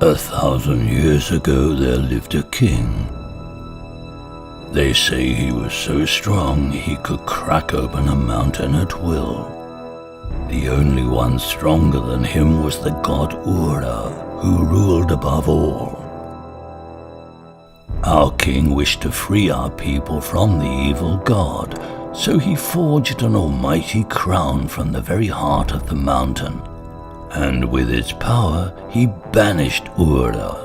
1,000 years ago there lived a king. They say he was so strong he could crack open a mountain at will. The only one stronger than him was the god Ura, who ruled above all. Our king wished to free our people from the evil god, so he forged an almighty crown from the very heart of the mountain. And with its power, he banished Ura.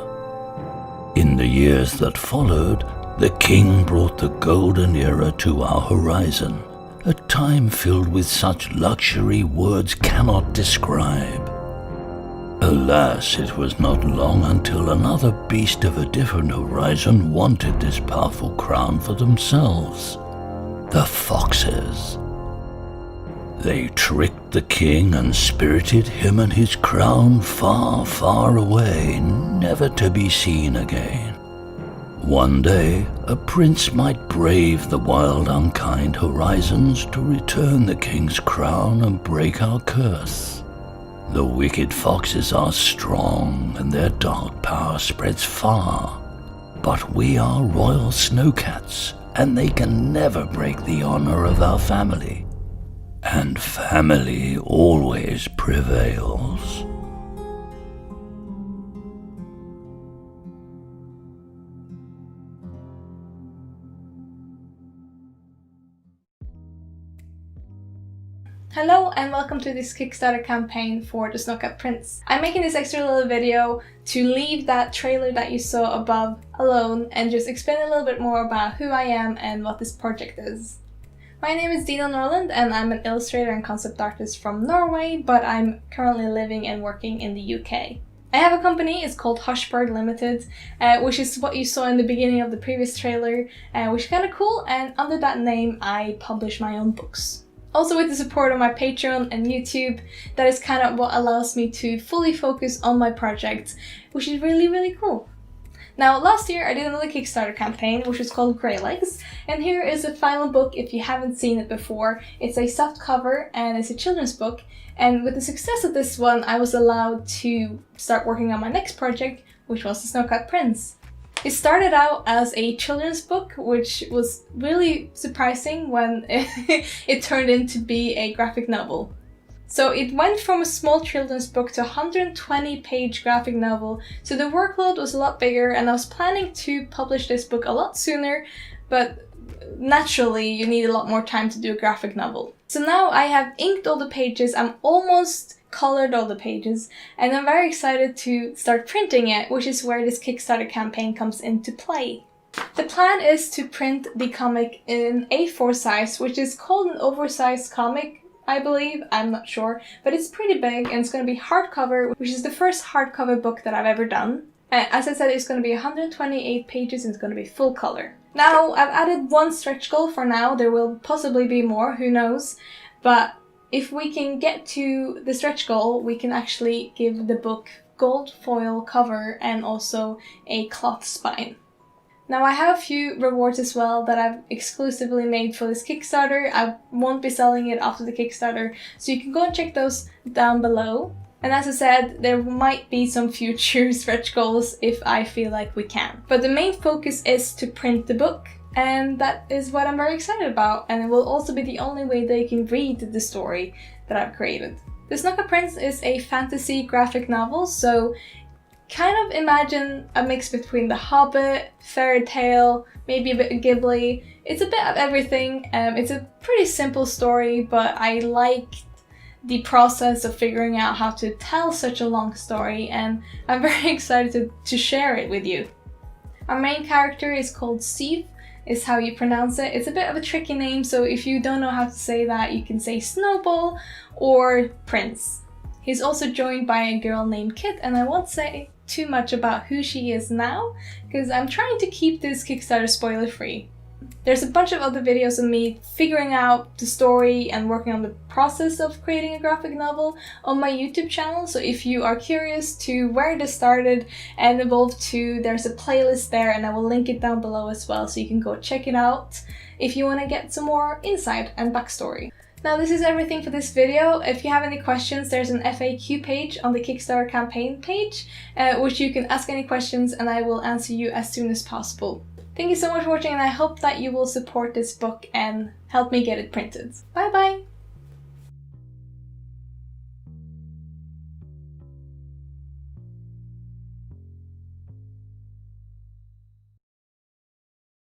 In the years that followed, the king brought the golden era to our horizon, a time filled with such luxury words cannot describe. Alas, it was not long until another beast of a different horizon wanted this powerful crown for themselves. The foxes. They tricked the king and spirited him and his crown far, far away, never to be seen again. One day, a prince might brave the wild, unkind horizons to return the king's crown and break our curse. The wicked foxes are strong and their dark power spreads far. But we are royal snowcats, and they can never break the honor of our family. And family always prevails. Hello and welcome to this Kickstarter campaign for the Snowcat Prince. I'm making this extra little video to leave that trailer that you saw above alone and just explain a little bit more about who I am and what this project is. My name is Dina Norland and I'm an illustrator and concept artist from Norway, but I'm currently living and working in the UK. I have a company, it's called Hushbird Limited, which is what you saw in the beginning of the previous trailer, which is kind of cool, and under that name I publish my own books. Also with the support of my Patreon and YouTube, that is kind of what allows me to fully focus on my project, which is really cool. Now, last year I did another Kickstarter campaign, which was called Grey Legs, and here is the final book if you haven't seen it before. It's a soft cover and it's a children's book, and with the success of this one, I was allowed to start working on my next project, which was the Snowcat Prince. It started out as a children's book, which was really surprising when it turned into be a graphic novel. So it went from a small children's book to a 120-page graphic novel, so the workload was a lot bigger, and I was planning to publish this book a lot sooner, but naturally you need a lot more time to do a graphic novel. So now I have inked all the pages, I'm almost colored all the pages, and I'm very excited to start printing it, which is where this Kickstarter campaign comes into play. The plan is to print the comic in A4 size, which is called an oversized comic, I believe, I'm not sure, but it's pretty big and it's going to be hardcover, which is the first hardcover book that I've ever done. As I said, it's going to be 128 pages and it's going to be full color. Now, I've added one stretch goal for now, there will possibly be more, who knows, but if we can get to the stretch goal, we can actually give the book gold foil cover and also a cloth spine. Now I have a few rewards as well that I've exclusively made for this Kickstarter. I won't be selling it after the Kickstarter, so you can go and check those down below. And as I said, there might be some future stretch goals if I feel like we can. But the main focus is to print the book, and that is what I'm very excited about, and it will also be the only way they can read the story that I've created. The Snowcat Prince is a fantasy graphic novel, so kind of imagine a mix between The Hobbit, fairy tale, maybe a bit of Ghibli. It's a bit of everything. It's a pretty simple story, but I liked the process of figuring out how to tell such a long story, and I'm very excited to share it with you. Our main character is called Steve, is how you pronounce it. It's a bit of a tricky name, so if you don't know how to say that, you can say Snowball or Prince. He's also joined by a girl named Kit, and I won't say too much about who she is now, because I'm trying to keep this Kickstarter spoiler free. There's a bunch of other videos of me figuring out the story and working on the process of creating a graphic novel on my YouTube channel, so if you are curious to where this started and evolved to, there's a playlist there and I will link it down below as well, so you can go check it out if you want to get some more insight and backstory. Now this is everything for this video. If you have any questions, there's an FAQ page on the Kickstarter campaign page, which you can ask any questions and I will answer you as soon as possible. Thank you so much for watching, and I hope that you will support this book and help me get it printed. Bye bye!